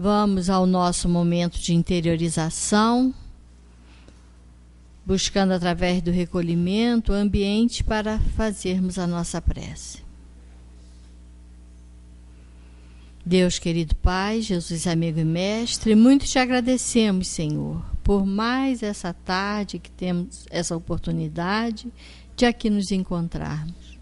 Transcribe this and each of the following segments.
Vamos ao nosso momento de interiorização, buscando através do recolhimento o ambiente para fazermos a nossa prece. Deus querido Pai, Jesus amigo e mestre, muito te agradecemos, Senhor, por mais essa tarde que temos essa oportunidade de aqui nos encontrarmos.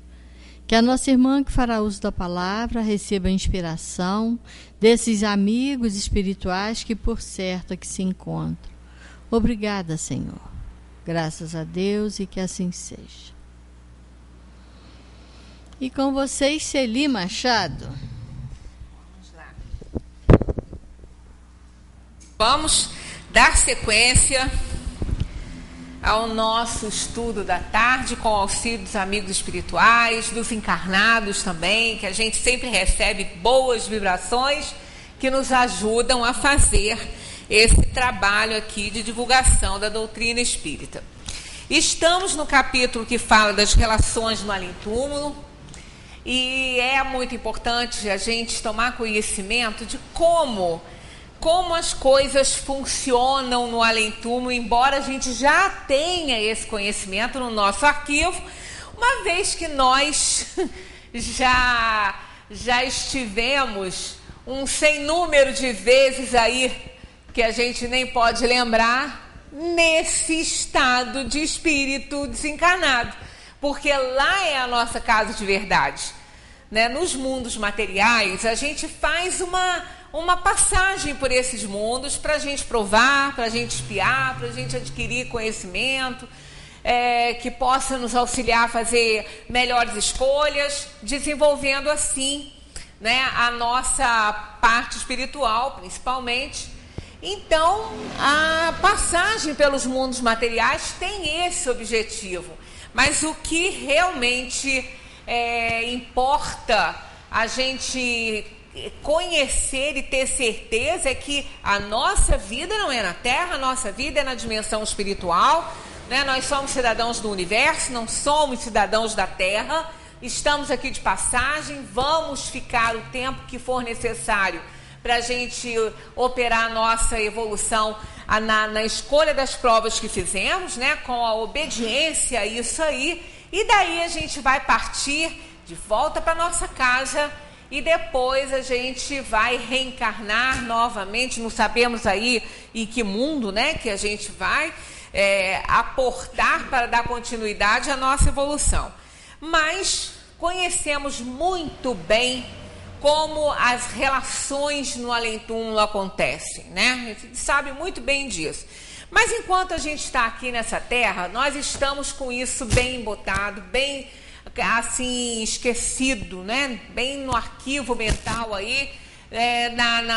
Que a nossa irmã que fará uso da palavra receba a inspiração desses amigos espirituais que por certo aqui se encontram. Obrigada, Senhor. Graças a Deus e que assim seja. E com vocês, Celi Machado. Vamos dar sequência ao nosso estudo da tarde com o auxílio dos amigos espirituais, dos encarnados também, que a gente sempre recebe boas vibrações que nos ajudam a fazer esse trabalho aqui de divulgação da doutrina espírita. Estamos no capítulo que fala das relações no além-túmulo e é muito importante a gente tomar conhecimento de como as coisas funcionam no além-túmulo, embora a gente já tenha esse conhecimento no nosso arquivo, uma vez que nós já estivemos um sem número de vezes aí, que a gente nem pode lembrar, nesse estado de espírito desencarnado, porque lá é a nossa casa de verdade, né? Nos mundos materiais, a gente faz uma passagem por esses mundos para a gente provar, para a gente espiar, para a gente adquirir conhecimento, que possa nos auxiliar a fazer melhores escolhas, desenvolvendo assim, né, a nossa parte espiritual, principalmente. Então, a passagem pelos mundos materiais tem esse objetivo, mas o que realmente importa a gente conhecer e ter certeza é que a nossa vida não é na Terra, a nossa vida é na dimensão espiritual, né? Nós somos cidadãos do universo, não somos cidadãos da Terra, estamos aqui de passagem, vamos ficar o tempo que for necessário para a gente operar a nossa evolução na escolha das provas que fizemos, né? Com a obediência a isso aí, e daí a gente vai partir de volta para nossa casa. E depois a gente vai reencarnar novamente, não sabemos aí em que mundo, né, que a gente vai aportar para dar continuidade à nossa evolução. Mas conhecemos muito bem como as relações no além-túmulo acontecem, né? A gente sabe muito bem disso. Mas enquanto a gente está aqui nessa terra, nós estamos com isso bem embotado, bem assim esquecido, né? Bem no arquivo mental aí,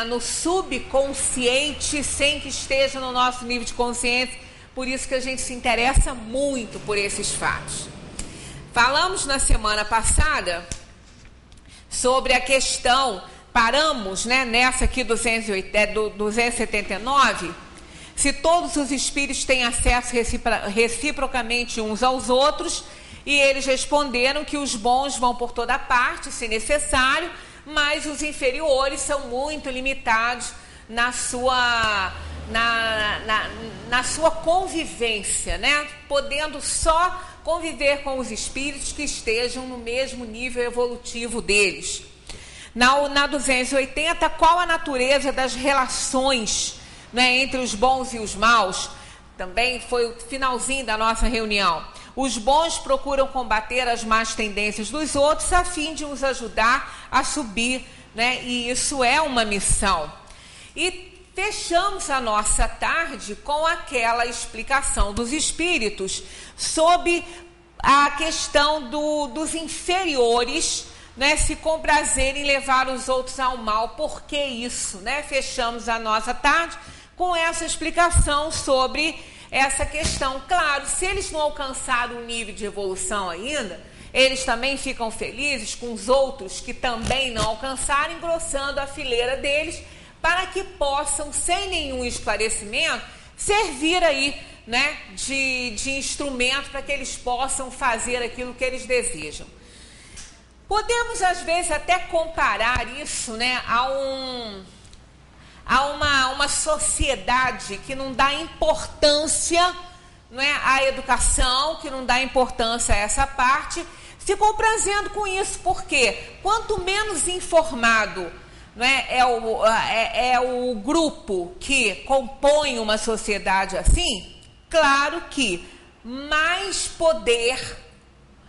no subconsciente, sem que esteja no nosso nível de consciência. Por isso que a gente se interessa muito por esses fatos. Falamos na semana passada sobre a questão, paramos, né, nessa aqui 279, se todos os espíritos têm acesso reciprocamente uns aos outros. E eles responderam que os bons vão por toda parte, se necessário, mas os inferiores são muito limitados na sua convivência, né? Podendo só conviver com os espíritos que estejam no mesmo nível evolutivo deles. Na 280, qual a natureza das relações, né, entre os bons e os maus? Também foi o finalzinho da nossa reunião. Os bons procuram combater as más tendências dos outros a fim de os ajudar a subir, né? E isso é uma missão. E fechamos a nossa tarde com aquela explicação dos espíritos sobre a questão dos inferiores, né, se comprazerem em levar os outros ao mal. Por que isso, né? Fechamos a nossa tarde com essa explicação sobre essa questão. Claro, se eles não alcançaram o nível de evolução ainda, eles também ficam felizes com os outros que também não alcançaram, engrossando a fileira deles, para que possam, sem nenhum esclarecimento, servir aí, né, de instrumento para que eles possam fazer aquilo que eles desejam. Podemos, às vezes, até comparar isso, né, a uma sociedade que não dá importância, não é, à educação, que não dá importância a essa parte, se comprazendo com isso, porque quanto menos informado, não é o grupo que compõe uma sociedade assim, claro que mais poder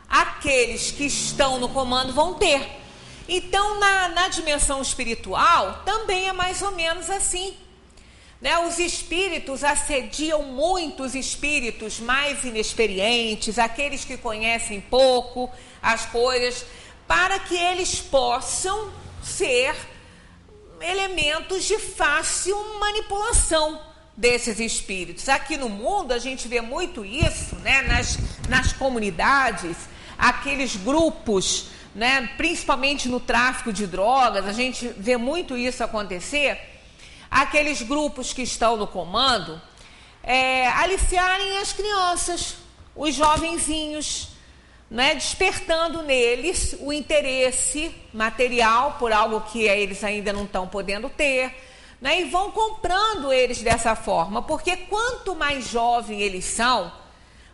aqueles que estão no comando vão ter. Então, na dimensão espiritual, também é mais ou menos assim. Né? Os espíritos assediam muitos espíritos mais inexperientes, aqueles que conhecem pouco as coisas, para que eles possam ser elementos de fácil manipulação desses espíritos. Aqui no mundo, a gente vê muito isso, né? Nas comunidades, aqueles grupos, né, principalmente no tráfico de drogas, a gente vê muito isso acontecer, aqueles grupos que estão no comando, aliciarem as crianças, os jovenzinhos, né, despertando neles o interesse material por algo que eles ainda não estão podendo ter, né, e vão comprando eles dessa forma, porque quanto mais jovens eles são,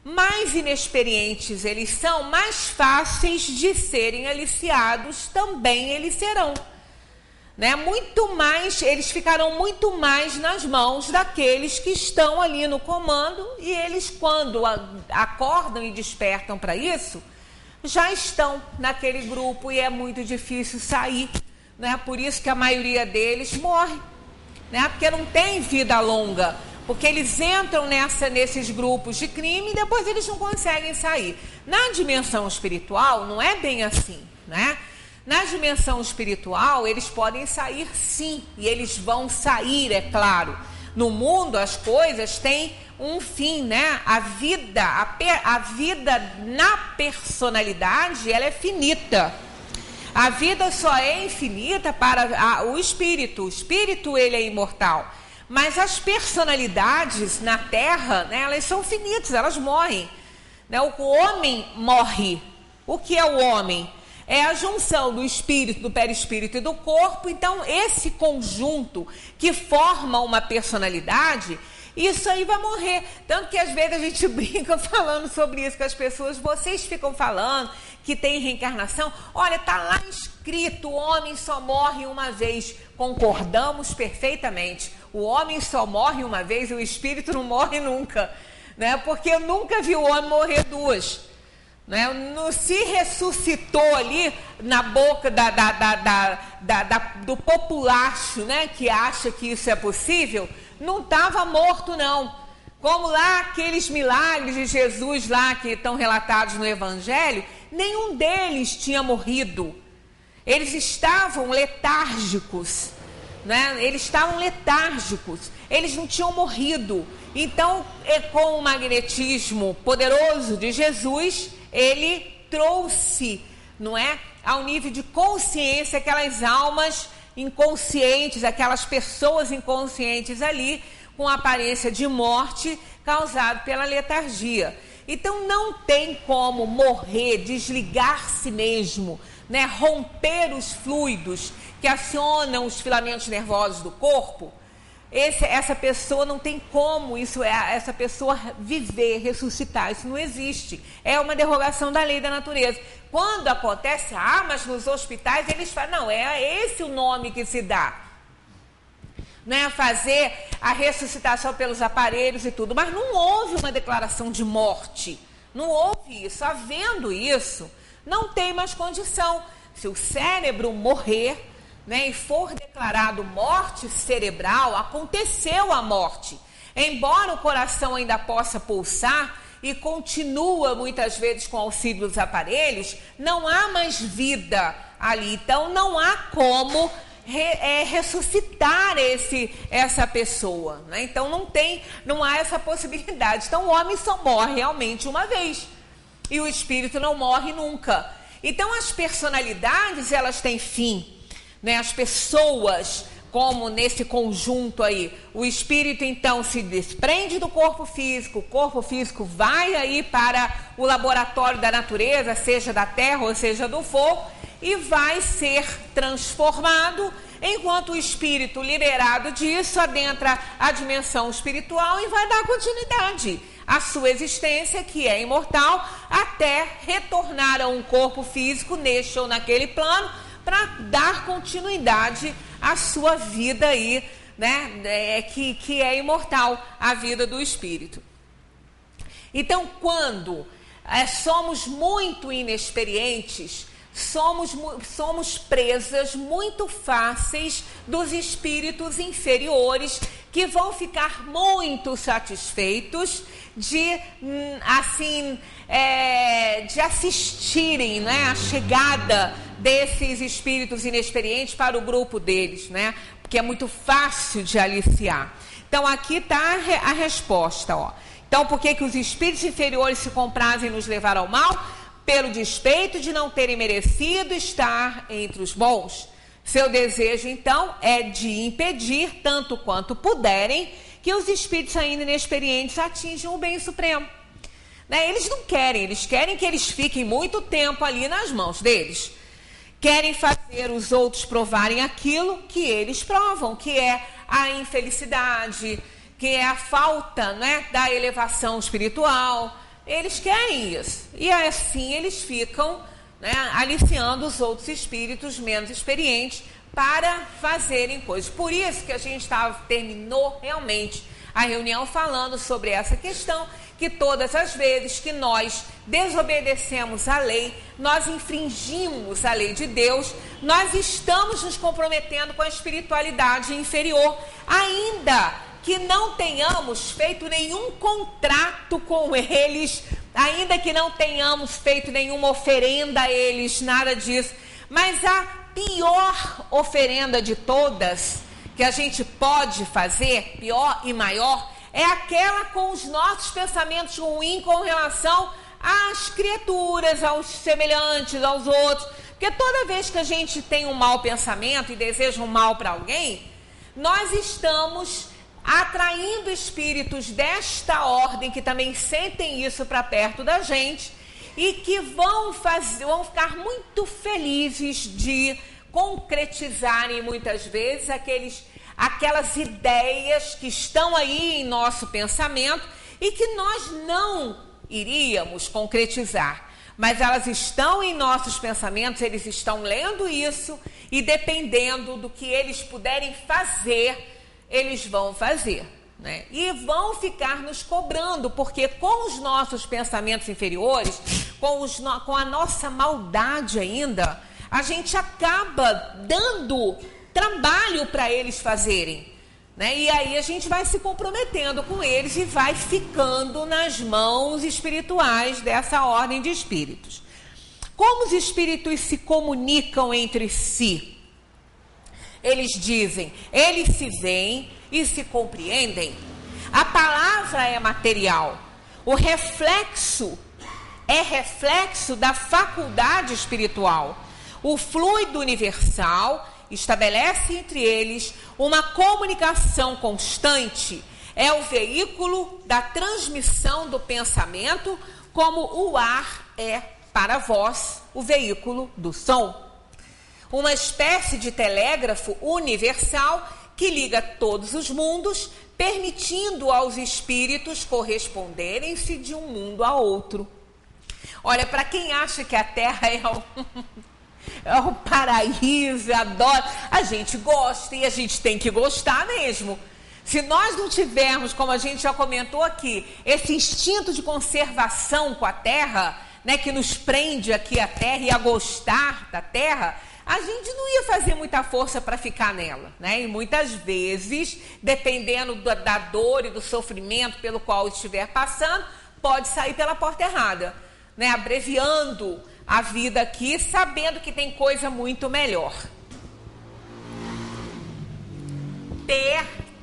mais inexperientes eles são, mais fáceis de serem aliciados também eles serão. Né? Muito mais, eles ficarão muito mais nas mãos daqueles que estão ali no comando, e eles, quando acordam e despertam para isso, já estão naquele grupo e é muito difícil sair. Né? Por isso que a maioria deles morre, né? Porque não tem vida longa. Porque eles entram nesses grupos de crime e depois eles não conseguem sair. Na dimensão espiritual, não é bem assim, né? Na dimensão espiritual, eles podem sair sim, e eles vão sair, é claro. No mundo, as coisas têm um fim, né? A vida na personalidade, ela é finita. A vida só é infinita para o espírito. O espírito, ele é imortal. Mas as personalidades na Terra, né, elas são finitas, elas morrem. Né? O homem morre. O que é o homem? É a junção do espírito, do perispírito e do corpo. Então, esse conjunto que forma uma personalidade, isso aí vai morrer. Tanto que às vezes a gente brinca falando sobre isso com as pessoas. Vocês ficam falando que tem reencarnação. Olha, está lá escrito, o homem só morre uma vez. Concordamos perfeitamente. O homem só morre uma vez e o espírito não morre nunca. Né? Porque eu nunca vi o homem morrer duas. Né? Se ressuscitou ali na boca do populacho, né, que acha que isso é possível, não estava morto não. Como lá aqueles milagres de Jesus lá que estão relatados no Evangelho, nenhum deles tinha morrido. Eles estavam letárgicos, né? Eles estavam letárgicos, eles não tinham morrido. Então, com o magnetismo poderoso de Jesus, ele trouxe, não é, ao nível de consciência aquelas almas inconscientes, aquelas pessoas inconscientes ali, com aparência de morte causada pela letargia. Então não tem como morrer, desligar-se mesmo, né, romper os fluidos que acionam os filamentos nervosos do corpo. Essa pessoa não tem como essa pessoa viver, ressuscitar, isso não existe. É uma derrogação da lei da natureza. Quando acontece, mas nos hospitais eles falam, não, é esse o nome que se dá. Né, fazer a ressuscitação pelos aparelhos e tudo, mas não houve uma declaração de morte, não houve isso. Havendo isso, não tem mais condição. Se o cérebro morrer, né, e for declarado morte cerebral, aconteceu a morte. Embora o coração ainda possa pulsar e continua muitas vezes com auxílio dos aparelhos, não há mais vida ali. Então não há como ressuscitar essa pessoa, né? Então não há essa possibilidade. Então o homem só morre realmente uma vez e o espírito não morre nunca. Então as personalidades, elas têm fim, né? As pessoas, como nesse conjunto aí, o espírito então se desprende do corpo físico, o corpo físico vai aí para o laboratório da natureza, seja da terra ou seja do fogo, e vai ser transformado, enquanto o espírito liberado disso adentra a dimensão espiritual e vai dar continuidade à sua existência, que é imortal, até retornar a um corpo físico neste ou naquele plano, para dar continuidade à sua vida aí, né, que é imortal, a vida do espírito. Então, quando somos muito inexperientes, somos presas muito fáceis dos espíritos inferiores, que vão ficar muito satisfeitos de assistirem, né, a chegada desses espíritos inexperientes para o grupo deles, né? Porque é muito fácil de aliciar. Então, aqui está a resposta, ó. Então, por que os espíritos inferiores se comprazem em nos levar ao mal? Pelo despeito de não terem merecido estar entre os bons. Seu desejo, então, é de impedir, tanto quanto puderem, que os espíritos ainda inexperientes atinjam o bem supremo. Né? Eles não querem, eles querem que eles fiquem muito tempo ali nas mãos deles. Querem fazer os outros provarem aquilo que eles provam, que é a infelicidade, que é a falta, né, da elevação espiritual. Eles querem isso. E assim eles ficam, né, aliciando os outros espíritos menos experientes para fazerem coisas. Por isso que a gente terminou realmente a reunião falando sobre essa questão, que todas as vezes que nós desobedecemos a lei, nós infringimos a lei de Deus, nós estamos nos comprometendo com a espiritualidade inferior, ainda que não tenhamos feito nenhum contrato com eles, ainda que não tenhamos feito nenhuma oferenda a eles, nada disso. Mas a pior oferenda de todas que a gente pode fazer, pior e maior, é aquela com os nossos pensamentos ruins com relação às criaturas, aos semelhantes, aos outros. Porque toda vez que a gente tem um mau pensamento e deseja um mal para alguém, nós estamos atraindo espíritos desta ordem que também sentem isso para perto da gente e que vão ficar muito felizes de concretizarem muitas vezes aquelas ideias que estão aí em nosso pensamento e que nós não iríamos concretizar. Mas elas estão em nossos pensamentos, eles estão lendo isso e dependendo do que eles puderem fazer, eles vão fazer, né? E vão ficar nos cobrando, porque com os nossos pensamentos inferiores, com a nossa maldade ainda, a gente acaba dando trabalho para eles fazerem, né? E aí a gente vai se comprometendo com eles e vai ficando nas mãos espirituais dessa ordem de espíritos. Como os espíritos se comunicam entre si? Eles dizem, eles se veem e se compreendem. A palavra é material. O reflexo é reflexo da faculdade espiritual. O fluido universal estabelece entre eles uma comunicação constante. É o veículo da transmissão do pensamento, como o ar é para a voz o veículo do som. Uma espécie de telégrafo universal que liga todos os mundos, permitindo aos espíritos corresponderem-se de um mundo a outro. Olha, para quem acha que a Terra é um paraíso, adora, a gente gosta e a gente tem que gostar mesmo. Se nós não tivermos, como a gente já comentou aqui, esse instinto de conservação com a Terra, né, que nos prende aqui a Terra e a gostar da Terra, a gente não ia fazer muita força para ficar nela, né? E muitas vezes, dependendo da dor e do sofrimento pelo qual estiver passando, pode sair pela porta errada, né? Abreviando a vida aqui, sabendo que tem coisa muito melhor.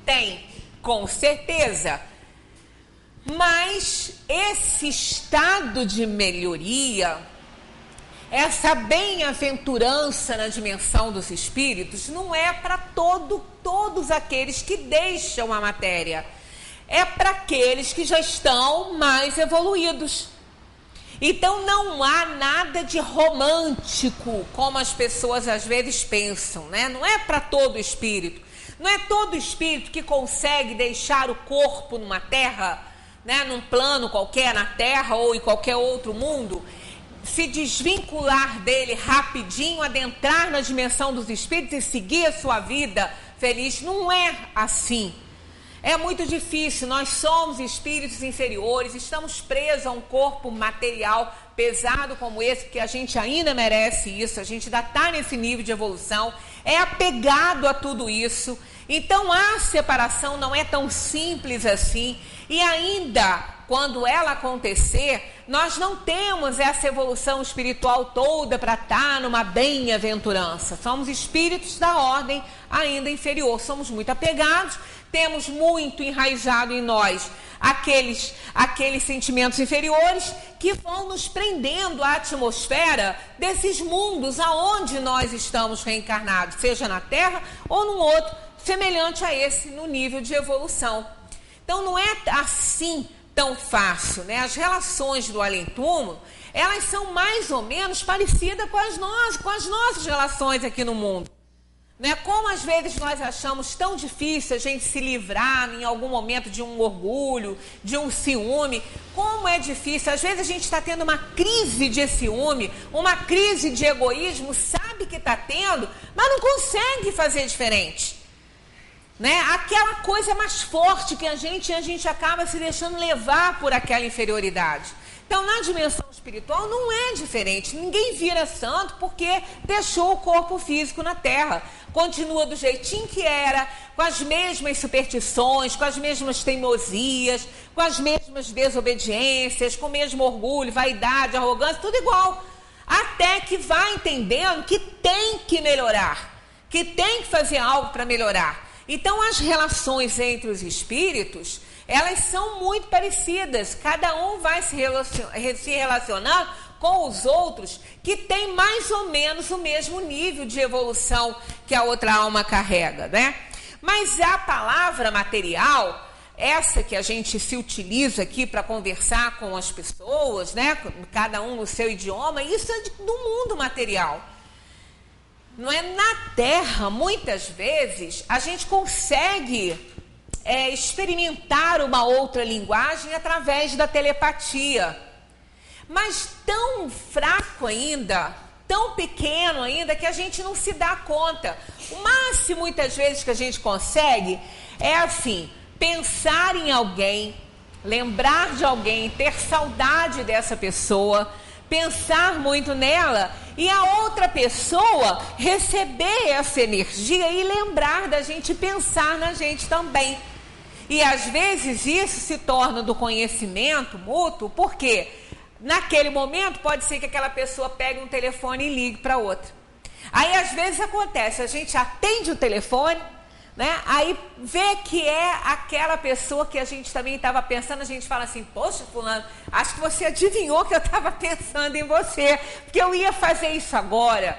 Tem, com certeza. Mas esse estado de melhoria, essa bem-aventurança na dimensão dos espíritos, não é para todos aqueles que deixam a matéria. É para aqueles que já estão mais evoluídos. Então não há nada de romântico, como as pessoas às vezes pensam, né? Não é para todo espírito. Não é todo espírito que consegue deixar o corpo numa terra, né? Num plano qualquer, na terra ou em qualquer outro mundo, se desvincular dele rapidinho, adentrar na dimensão dos espíritos e seguir a sua vida feliz. Não é assim. É muito difícil. Nós somos espíritos inferiores, estamos presos a um corpo material pesado como esse, porque a gente ainda merece isso, a gente ainda está nesse nível de evolução, é apegado a tudo isso. Então a separação não é tão simples assim, e ainda quando ela acontecer, nós não temos essa evolução espiritual toda para estar numa bem-aventurança. Somos espíritos da ordem ainda inferior, somos muito apegados, temos muito enraizado em nós aqueles sentimentos inferiores que vão nos prendendo à atmosfera desses mundos aonde nós estamos reencarnados, seja na Terra ou num outro semelhante a esse no nível de evolução. Então não é assim tão fácil, né? As relações do além-túmulo, elas são mais ou menos parecidas com as nossas relações aqui no mundo. Né? Como às vezes nós achamos tão difícil a gente se livrar em algum momento de um orgulho, de um ciúme, como é difícil, às vezes a gente está tendo uma crise de ciúme, uma crise de egoísmo, sabe que está tendo, mas não consegue fazer diferente. Né? Aquela coisa mais forte que a gente acaba se deixando levar por aquela inferioridade. Então, na dimensão espiritual não é diferente. Ninguém vira santo porque deixou o corpo físico na Terra. Continua do jeitinho que era, com as mesmas superstições, com as mesmas teimosias, com as mesmas desobediências, com o mesmo orgulho, vaidade, arrogância, tudo igual. Até que vai entendendo que tem que melhorar, que tem que fazer algo para melhorar. Então, as relações entre os espíritos, elas são muito parecidas. Cada um vai se relacionando com os outros que tem mais ou menos o mesmo nível de evolução que a outra alma carrega, né? Mas a palavra material, essa que a gente se utiliza aqui para conversar com as pessoas, né? Cada um no seu idioma, isso é do mundo material. Não é? Na Terra, muitas vezes, a gente consegue experimentar uma outra linguagem através da telepatia. Mas tão fraco ainda, tão pequeno ainda, que a gente não se dá conta. O máximo, muitas vezes, que a gente consegue é assim, pensar em alguém, lembrar de alguém, ter saudade dessa pessoa, pensar muito nela e a outra pessoa receber essa energia e lembrar da gente, pensar na gente também. E às vezes isso se torna do conhecimento mútuo, porque naquele momento pode ser que aquela pessoa pegue um telefone e ligue para outra. Aí às vezes acontece, a gente atende o telefone, né? Aí vê que é aquela pessoa que a gente também estava pensando, a gente fala assim, poxa, fulano, acho que você adivinhou que eu estava pensando em você, porque eu ia fazer isso agora,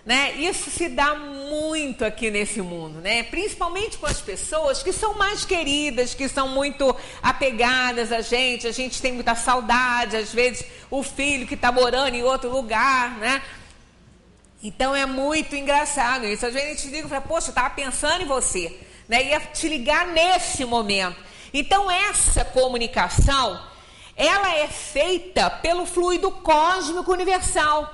né? Isso se dá muito aqui nesse mundo, né? Principalmente com as pessoas que são mais queridas, que são muito apegadas a gente tem muita saudade, às vezes o filho que está morando em outro lugar, né? Então é muito engraçado isso. Às vezes a gente liga e fala, poxa, eu estava pensando em você, né? Ia te ligar nesse momento. Então essa comunicação, ela é feita pelo fluido cósmico universal.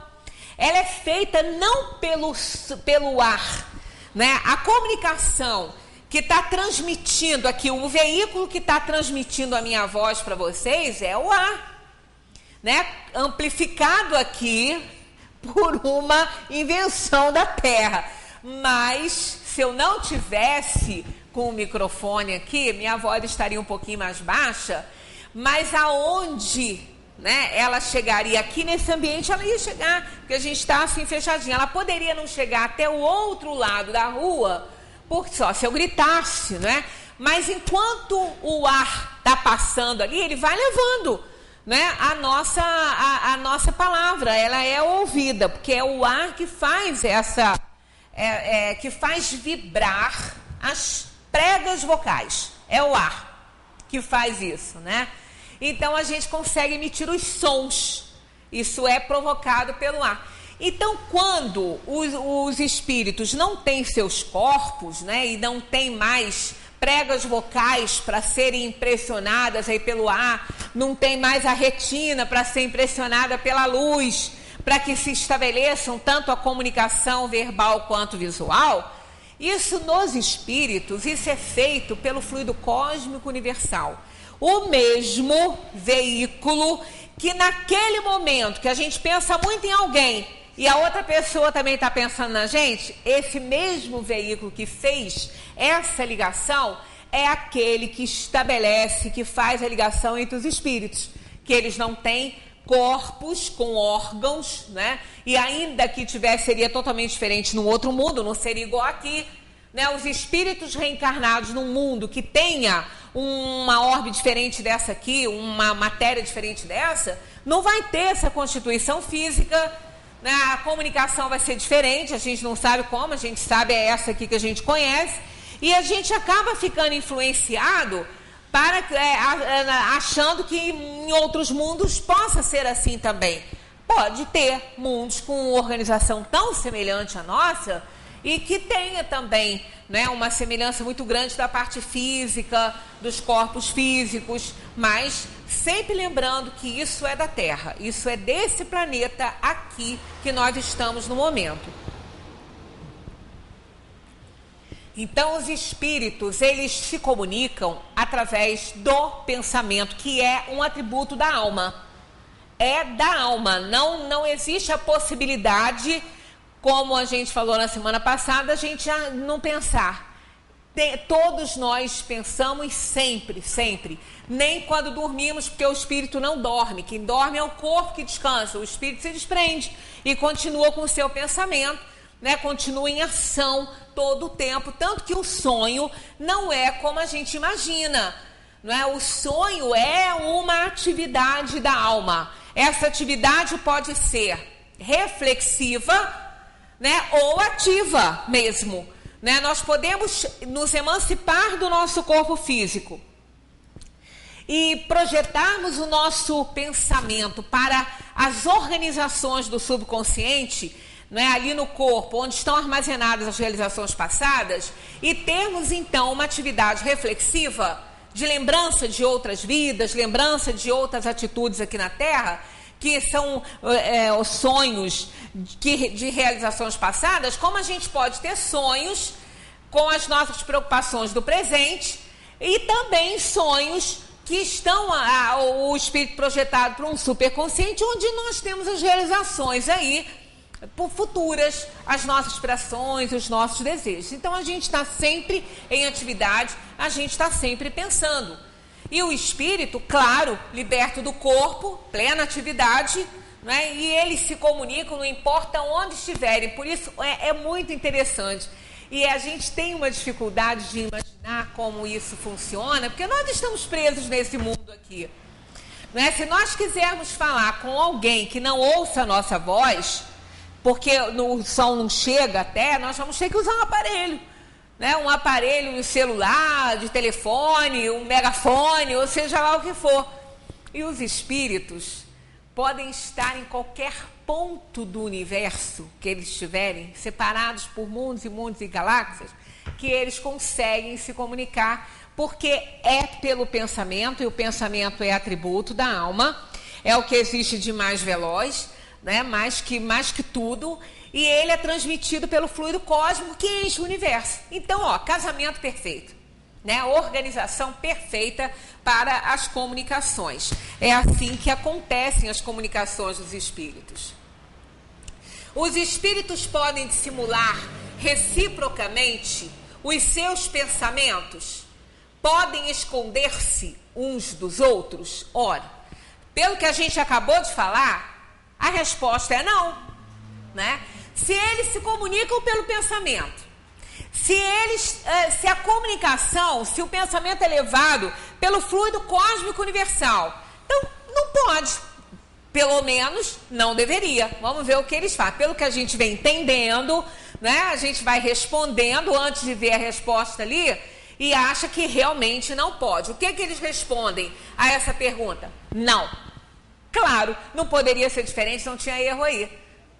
Ela é feita não pelo ar, né? A comunicação que está transmitindo aqui, o veículo que está transmitindo a minha voz para vocês é o ar, né? Amplificado aqui por uma invenção da Terra. Mas se eu não tivesse com o microfone aqui, minha voz estaria um pouquinho mais baixa, mas aonde, né, ela chegaria aqui nesse ambiente, ela ia chegar, porque a gente está assim fechadinho. Ela poderia não chegar até o outro lado da rua, por só se eu gritasse, né? Mas enquanto o ar está passando ali, ele vai levando, né, a nossa palavra, ela é ouvida, porque é o ar que faz que faz vibrar as pregas vocais. É o ar que faz isso, né? Então a gente consegue emitir os sons. Isso é provocado pelo ar. Então, quando os espíritos não têm seus corpos, né, e não têm mais pregas vocais para serem impressionadas aí pelo ar, não tem mais a retina para ser impressionada pela luz, para que se estabeleçam tanto a comunicação verbal quanto visual, isso nos espíritos, isso é feito pelo fluido cósmico universal. O mesmo veículo que naquele momento que a gente pensa muito em alguém e a outra pessoa também está pensando na gente, esse mesmo veículo que fez essa ligação é aquele que estabelece, que faz a ligação entre os espíritos, que eles não têm corpos com órgãos, né? E ainda que tivesse, seria totalmente diferente no outro mundo, não seria igual aqui, né? Os espíritos reencarnados num mundo que tenha uma orbe diferente dessa aqui, uma matéria diferente dessa, não vai ter essa constituição física, né? A comunicação vai ser diferente, a gente não sabe como, a gente sabe é essa aqui que a gente conhece, e a gente acaba ficando influenciado achando que em outros mundos possa ser assim também. Pode ter mundos com organização tão semelhante à nossa e que tenha também, né, uma semelhança muito grande da parte física, dos corpos físicos, mas sempre lembrando que isso é da Terra, isso é desse planeta aqui que nós estamos no momento. Então, os espíritos, eles se comunicam através do pensamento, que é um atributo da alma. É da alma, não existe a possibilidade, como a gente falou na semana passada, a gente não pensar. Todos nós pensamos sempre, sempre. Nem quando dormimos, porque o espírito não dorme. Quem dorme é o corpo que descansa, o espírito se desprende e continua com o seu pensamento, né? Continua em ação todo o tempo, tanto que o sonho não é como a gente imagina, não é? O sonho é uma atividade da alma. Essa atividade pode ser reflexiva, né, ou ativa mesmo, né? Nós podemos nos emancipar do nosso corpo físico e projetarmos o nosso pensamento para as organizações do subconsciente, né, ali no corpo, onde estão armazenadas as realizações passadas, e termos então uma atividade reflexiva de lembrança de outras vidas, lembrança de outras atitudes aqui na Terra, que são os sonhos de realizações passadas. Como a gente pode ter sonhos com as nossas preocupações do presente e também sonhos que estão o espírito projetado para um superconsciente, onde nós temos as realizações aí por futuras, as nossas aspirações, os nossos desejos. Então a gente está sempre em atividade, a gente está sempre pensando. E o espírito, claro, liberto do corpo, plena atividade, né? E eles se comunicam, não importa onde estiverem. Por isso é muito interessante. E a gente tem uma dificuldade de imaginar como isso funciona, porque nós estamos presos nesse mundo aqui, né? Se nós quisermos falar com alguém que não ouça a nossa voz, porque o som não chega até, nós vamos ter que usar um aparelho, né? Um aparelho celular, de telefone, um megafone, ou seja lá o que for. E os espíritos podem estar em qualquer ponto do universo que eles estiverem, separados por mundos e mundos e galáxias, que eles conseguem se comunicar, porque é pelo pensamento, e o pensamento é atributo da alma, é o que existe de mais veloz, né? mais que tudo, e ele é transmitido pelo fluido cósmico que enche o universo. Então, casamento perfeito, né? Organização perfeita para as comunicações. É assim que acontecem as comunicações dos espíritos. Os espíritos podem dissimular reciprocamente os seus pensamentos? Podem esconder-se uns dos outros? Ora, pelo que a gente acabou de falar, a resposta é não, né? Se eles se comunicam pelo pensamento, se a comunicação, se o pensamento é levado pelo fluido cósmico universal, então não pode, pelo menos não deveria. Vamos ver o que eles fazem. Pelo que a gente vem entendendo, né? A gente vai respondendo antes de ver a resposta ali e acha que realmente não pode. O que eles respondem a essa pergunta? Não. Claro, não poderia ser diferente, não tinha erro aí,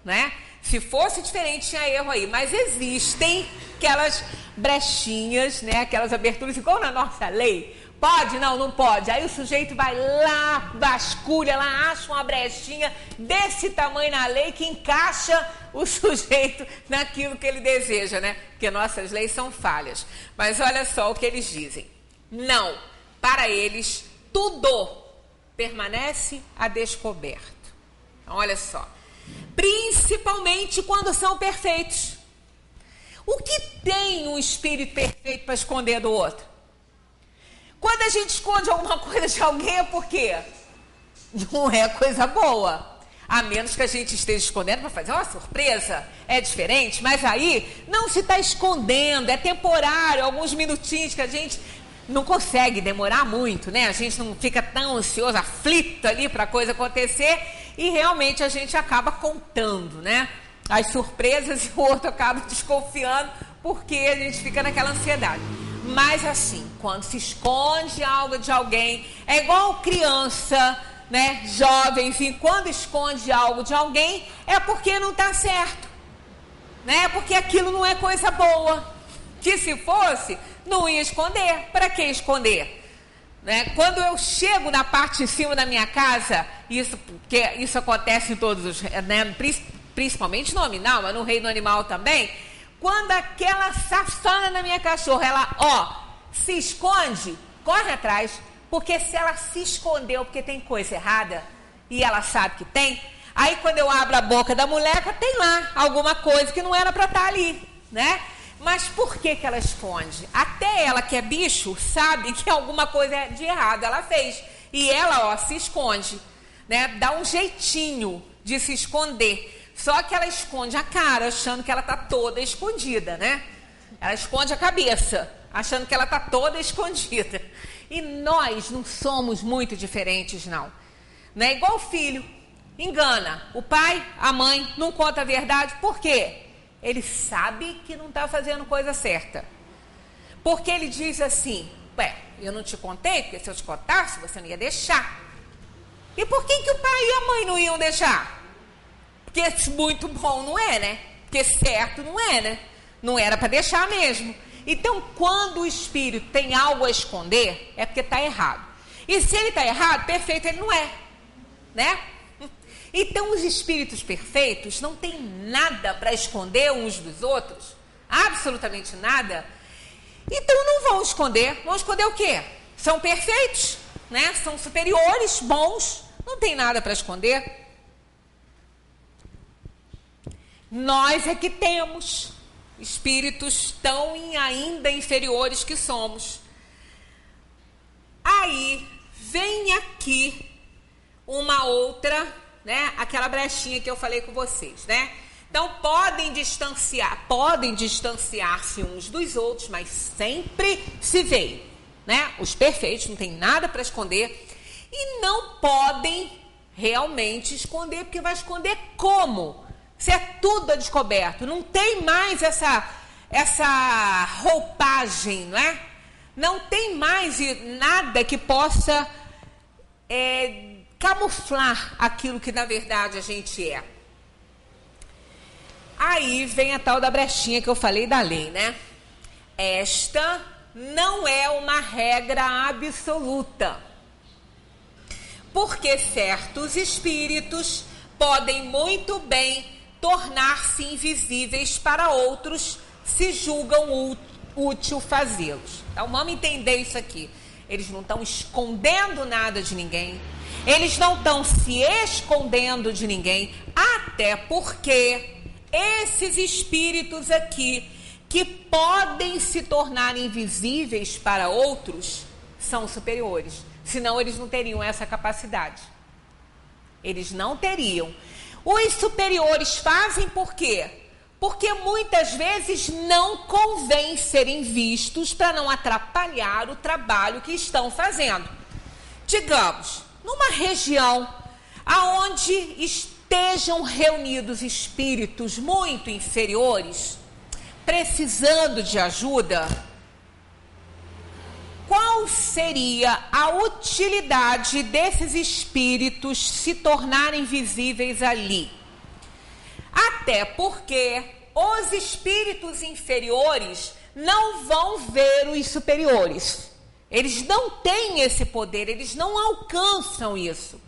né? Se fosse diferente, tinha erro aí. Mas existem aquelas brechinhas, né? Aquelas aberturas, igual na nossa lei. Pode? Não, não pode. Aí o sujeito vai lá, vasculha lá, acha uma brechinha desse tamanho na lei que encaixa o sujeito naquilo que ele deseja, né? Porque nossas leis são falhas. Mas olha só o que eles dizem. Não, para eles, tudo permanece a descoberto. Então, olha só. Principalmente quando são perfeitos. O que tem um espírito perfeito para esconder do outro? Quando a gente esconde alguma coisa de alguém é porque não é coisa boa. A menos que a gente esteja escondendo para fazer uma surpresa. É diferente, mas aí não se está escondendo, é temporário, alguns minutinhos que a gente não consegue demorar muito, né? A gente não fica tão ansioso, aflito ali para a coisa acontecer e realmente a gente acaba contando, né? As surpresas e o outro acaba desconfiando porque a gente fica naquela ansiedade. Mas assim, quando se esconde algo de alguém, é igual criança, né? Jovem, enfim, quando esconde algo de alguém é porque não está certo, né? Porque aquilo não é coisa boa. Que se fosse, não ia esconder. Para que esconder? Né? Quando eu chego na parte de cima da minha casa, isso acontece em todos os, né? Principalmente no nominal, mas no reino animal também. Quando aquela safana da minha cachorra, ela, se esconde, corre atrás, porque se ela se escondeu porque tem coisa errada, e ela sabe que tem, aí quando eu abro a boca da moleca, tem lá alguma coisa que não era para estar ali, né? Mas por que ela esconde? Até ela que é bicho, sabe que alguma coisa de errado ela fez, e ela, se esconde, né? Dá um jeitinho de se esconder. Só que ela esconde a cara, achando que ela está toda escondida, né? Ela esconde a cabeça, achando que ela está toda escondida. E nós não somos muito diferentes, não. Não é igual o filho. Engana o pai, a mãe, não conta a verdade. Por quê? Ele sabe que não está fazendo coisa certa. Porque ele diz assim, eu não te contei, porque se eu te contasse, você não ia deixar. E por que o pai e a mãe não iam deixar? Porque muito bom não é, né? Porque certo não é, né? Não era para deixar mesmo. Então, quando o espírito tem algo a esconder, é porque está errado. E se ele está errado, perfeito ele não é, né? Então, os espíritos perfeitos não têm nada para esconder uns dos outros, absolutamente nada. Então, não vão esconder. Vão esconder o quê? São perfeitos, né? São superiores, bons, não tem nada para esconder. Nós é que temos espíritos tão ainda inferiores que somos. Aí vem aqui uma outra, né? Aquela brechinha que eu falei com vocês, né? Então podem distanciar-se uns dos outros, mas sempre se veem, né? Os perfeitos não tem nada para esconder e não podem realmente esconder, porque vai esconder como? Se é tudo a descoberto, não tem mais essa roupagem, não é? Não tem mais nada que possa camuflar aquilo que na verdade a gente é. Aí vem a tal da brechinha que eu falei da lei, né? Esta não é uma regra absoluta, porque certos espíritos podem muito bem tornar-se invisíveis para outros se julgam útil fazê-los. Então vamos entender isso aqui. Eles não estão escondendo nada de ninguém. Eles não estão se escondendo de ninguém. Até porque esses espíritos aqui que podem se tornar invisíveis para outros são superiores. Senão eles não teriam essa capacidade. Eles não teriam. Os superiores fazem por quê? Porque muitas vezes não convém serem vistos para não atrapalhar o trabalho que estão fazendo. Digamos, numa região aonde estejam reunidos espíritos muito inferiores, precisando de ajuda, qual qual seria a utilidade desses espíritos se tornarem visíveis ali? Até porque os espíritos inferiores não vão ver os superiores. Eles não têm esse poder, eles não alcançam isso.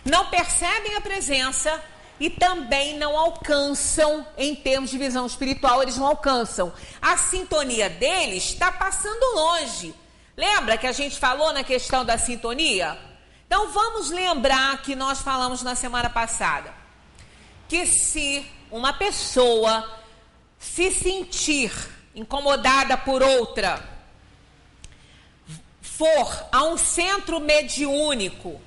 Não percebem a presença e também não alcançam, em termos de visão espiritual, eles não alcançam. A sintonia deles está passando longe. Lembra que a gente falou na questão da sintonia? Então vamos lembrar que nós falamos na semana passada que se uma pessoa se sentir incomodada por outra, for a um centro mediúnico,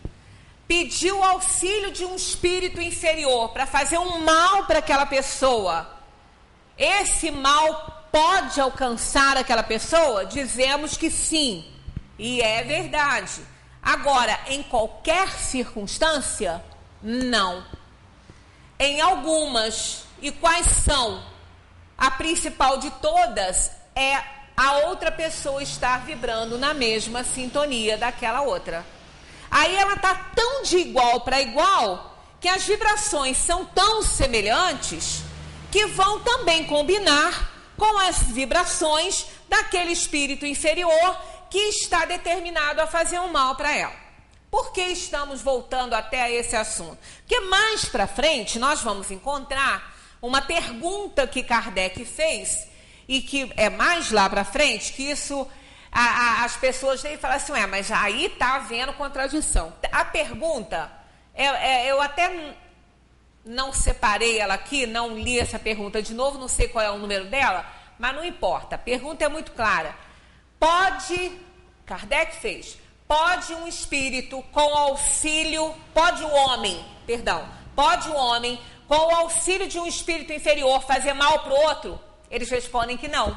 pedir o auxílio de um espírito inferior para fazer um mal para aquela pessoa, esse mal pode alcançar aquela pessoa? Dizemos que sim, e é verdade. Agora, em qualquer circunstância, não. Em algumas, e quais são? A principal de todas é a outra pessoa estar vibrando na mesma sintonia daquela outra. Aí ela está tão de igual para igual que as vibrações são tão semelhantes que vão também combinar com as vibrações daquele espírito inferior que está determinado a fazer um mal para ela. Por que estamos voltando até a esse assunto? Porque mais para frente nós vamos encontrar uma pergunta que Kardec fez e que é mais lá para frente que isso... as pessoas têm que falar assim, mas aí está havendo contradição. A pergunta, eu até não separei ela aqui, não li essa pergunta de novo, não sei qual é o número dela, mas não importa. A pergunta é muito clara. Kardec fez, pode um espírito com auxílio, pode o homem, com o auxílio de um espírito inferior fazer mal para o outro? Eles respondem que não.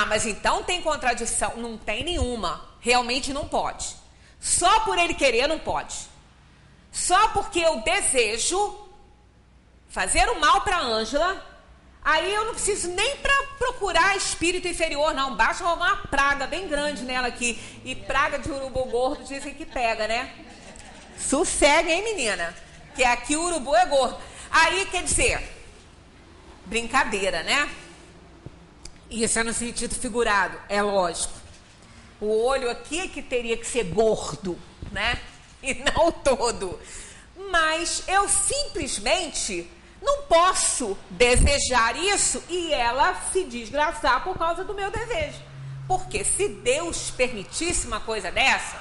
Mas então tem contradição? Não tem nenhuma. Realmente não pode. Só por ele querer não pode. Só porque eu desejo fazer o mal para a Ângela, aí eu não preciso nem para procurar espírito inferior, não. Basta jogar uma praga bem grande nela aqui. E praga de urubu gordo dizem que pega, né? Sossega, hein, menina? Que aqui o urubu é gordo. Aí, quer dizer, brincadeira, né? Isso é no sentido figurado, é lógico. O olho aqui é que teria que ser gordo, né? E não todo. Mas eu simplesmente não posso desejar isso e ela se desgraçar por causa do meu desejo. Porque se Deus permitisse uma coisa dessa,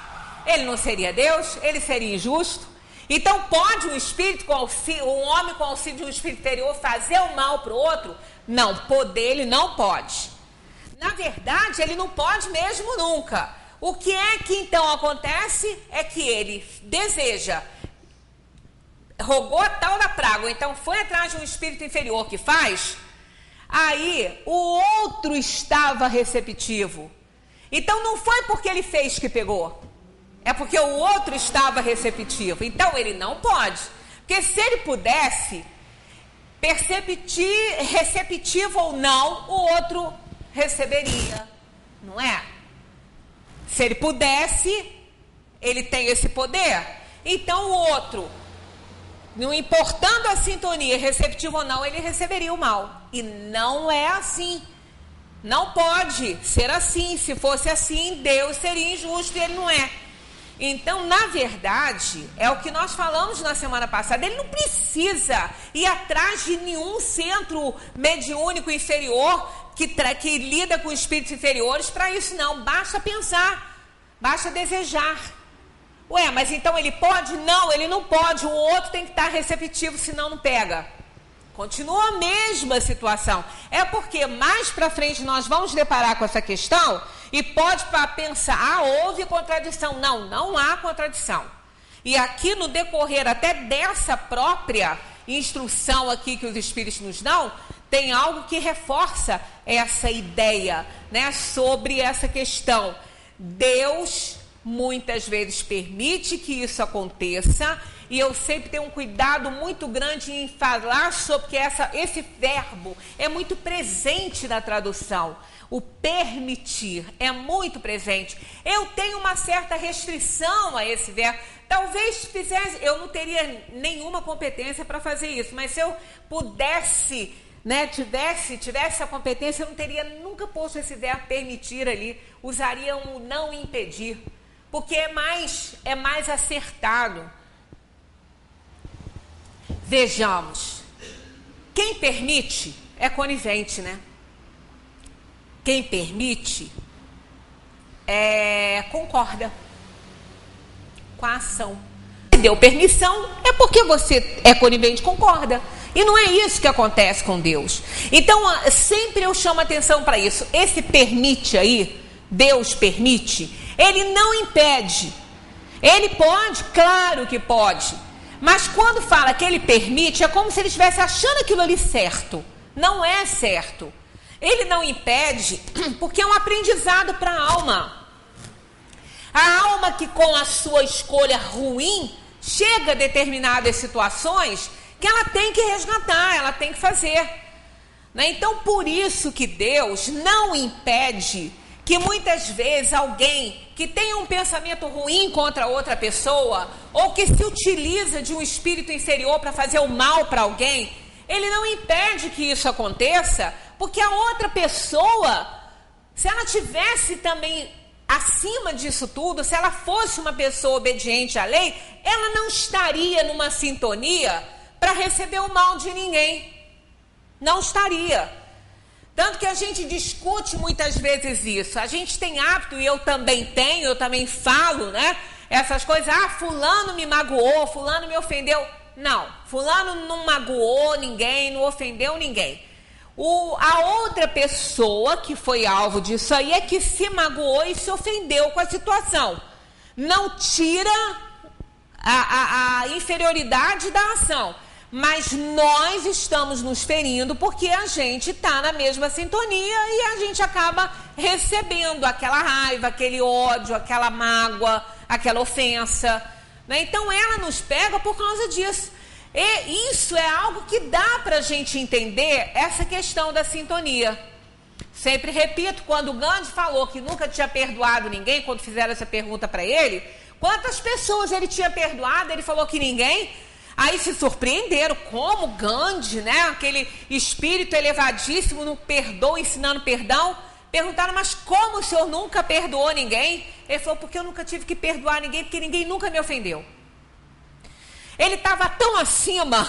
ele não seria Deus, ele seria injusto. Então pode um espírito com auxílio, um homem com auxílio de um espírito inferior fazer o mal para o outro? Não, poder ele não pode. Na verdade, ele não pode mesmo nunca. O que é que então acontece é que ele deseja, rogou a tal da praga, ou então foi atrás de um espírito inferior que faz, aí o outro estava receptivo. Então não foi porque ele fez que pegou, é porque o outro estava receptivo. Então ele não pode. Porque se ele pudesse, receptivo ou não, o outro receberia, não é? Se ele pudesse, ele tem esse poder. Então o outro, não importando a sintonia, receptivo ou não, ele receberia o mal. E não é assim. Não pode ser assim. Se fosse assim, Deus seria injusto e ele não é. Então, na verdade, é o que nós falamos na semana passada, ele não precisa ir atrás de nenhum centro mediúnico inferior que lida com espíritos inferiores para isso, não. Basta pensar, basta desejar. Mas então ele pode? Não, ele não pode. O outro tem que estar receptivo, senão não pega. Continua a mesma situação. É porque mais para frente nós vamos deparar com essa questão e pode pensar, houve contradição. Não, não há contradição. E aqui no decorrer até dessa própria instrução aqui que os Espíritos nos dão, tem algo que reforça essa ideia, né, sobre essa questão. Deus muitas vezes permite que isso aconteça, e eu sempre tenho um cuidado muito grande em falar sobre que esse verbo é muito presente na tradução. O permitir é muito presente. Eu tenho uma certa restrição a esse verbo. Talvez fizesse, eu não teria nenhuma competência para fazer isso, mas se eu pudesse, né, tivesse a competência, eu não teria nunca posto esse verbo permitir ali. Usaria um não impedir, porque é mais acertado. Vejamos, quem permite é conivente, né? Quem permite concorda com a ação. Se deu permissão, é porque você é conivente, concorda. E não é isso que acontece com Deus. Então, sempre eu chamo atenção para isso. Esse permite aí, Deus permite, ele não impede. Ele pode, claro que pode. Mas quando fala que ele permite, é como se ele estivesse achando aquilo ali certo. Não é certo. Ele não impede, porque é um aprendizado para a alma. A alma que com a sua escolha ruim, chega a determinadas situações que ela tem que resgatar, ela tem que fazer. Né? Então, por isso que Deus não impede que muitas vezes alguém que tenha um pensamento ruim contra outra pessoa, ou que se utiliza de um espírito inferior para fazer o mal para alguém, ele não impede que isso aconteça, porque a outra pessoa, se ela tivesse também acima disso tudo, se ela fosse uma pessoa obediente à lei, ela não estaria numa sintonia para receber o mal de ninguém. Não estaria. Tanto que a gente discute muitas vezes isso. A gente tem hábito, e eu também tenho, eu também falo, né? Essas coisas, fulano me magoou, fulano me ofendeu. Não, fulano não magoou ninguém, não ofendeu ninguém. A outra pessoa que foi alvo disso aí é que se magoou e se ofendeu com a situação. Não tira a inferioridade da ação. Mas nós estamos nos ferindo porque a gente está na mesma sintonia e a gente acaba recebendo aquela raiva, aquele ódio, aquela mágoa, aquela ofensa. Né? Então ela nos pega por causa disso. E isso é algo que dá para a gente entender essa questão da sintonia. Sempre repito, quando o Gandhi falou que nunca tinha perdoado ninguém, quando fizeram essa pergunta para ele, quantas pessoas ele tinha perdoado? Ele falou que ninguém. Aí se surpreenderam, como Gandhi, né? Aquele espírito elevadíssimo, não perdoa, ensinando perdão. Perguntaram, mas como o senhor nunca perdoou ninguém? Ele falou, porque eu nunca tive que perdoar ninguém, porque ninguém nunca me ofendeu. Ele estava tão acima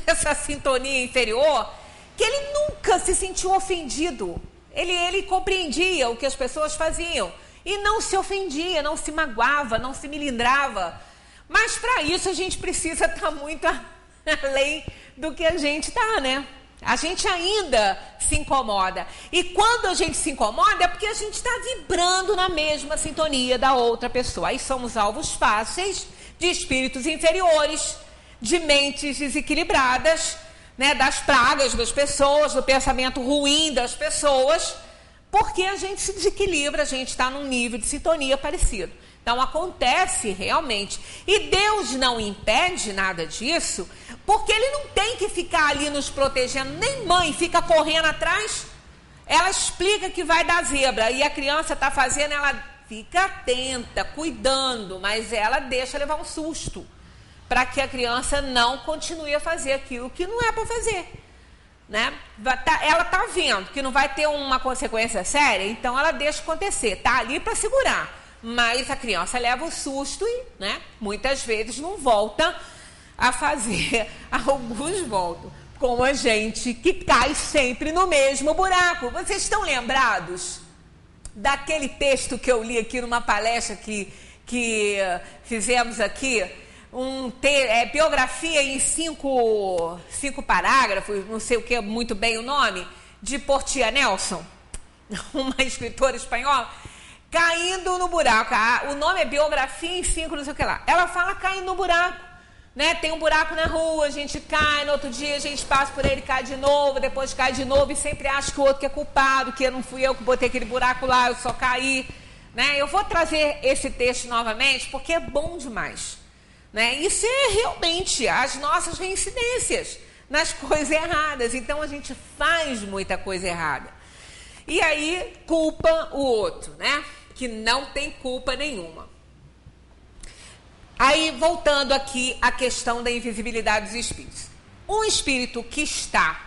dessa sintonia inferior que ele nunca se sentiu ofendido. Ele compreendia o que as pessoas faziam e não se ofendia, não se magoava, não se milindrava. Mas para isso a gente precisa estar muito além do que a gente está, né? A gente ainda se incomoda. E quando a gente se incomoda é porque a gente está vibrando na mesma sintonia da outra pessoa. Aí somos alvos fáceis de espíritos inferiores, de mentes desequilibradas, né? Das pragas das pessoas, do pensamento ruim das pessoas, porque a gente se desequilibra, a gente está num nível de sintonia parecido. Então acontece realmente. E Deus não impede nada disso, porque ele não tem que ficar ali nos protegendo. Nem mãe fica correndo atrás. Ela explica que vai dar zebra e a criança está fazendo, ela fica atenta, cuidando, mas ela deixa levar um susto para que a criança não continue a fazer aquilo que não é para fazer. Né? Ela está vendo que não vai ter uma consequência séria, então ela deixa acontecer. Está ali para segurar. Mas a criança leva o susto e, né, muitas vezes não volta a fazer. Alguns voltam, como a gente que cai sempre no mesmo buraco. Vocês estão lembrados daquele texto que eu li aqui numa palestra que fizemos aqui? Biografia em cinco parágrafos, não sei o que muito bem o nome, de Portia Nelson, uma escritora espanhola. Caindo no buraco. O nome é Biografia em 5, não sei o que lá. Ela fala caindo no buraco. Né? Tem um buraco na rua, a gente cai, no outro dia a gente passa por ele, cai de novo, depois cai de novo e sempre acha que o outro que é culpado, que não fui eu que botei aquele buraco lá, eu só caí. Né? Eu vou trazer esse texto novamente porque é bom demais. Né? Isso é realmente as nossas reincidências nas coisas erradas. Então a gente faz muita coisa errada. E aí culpa o outro, né? Que não tem culpa nenhuma. Aí, voltando aqui à questão da invisibilidade dos espíritos. Um espírito que está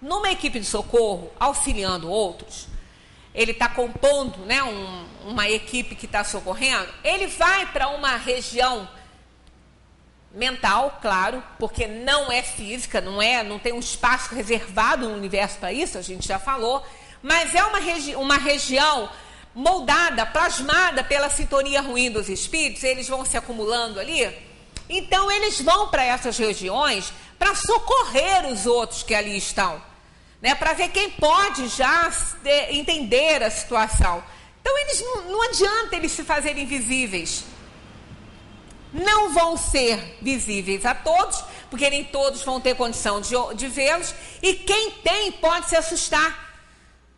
numa equipe de socorro, auxiliando outros, ele está compondo, né, uma equipe que está socorrendo, ele vai para uma região mental, claro, porque não é física, não tem um espaço reservado no universo para isso, a gente já falou, mas é uma região moldada, plasmada pela sintonia ruim dos espíritos, eles vão se acumulando ali, então eles vão para essas regiões para socorrer os outros que ali estão, né, para ver quem pode já entender a situação. Então eles não adianta eles se fazerem visíveis. Não vão ser visíveis a todos, porque nem todos vão ter condição de vê-los, e quem tem pode se assustar,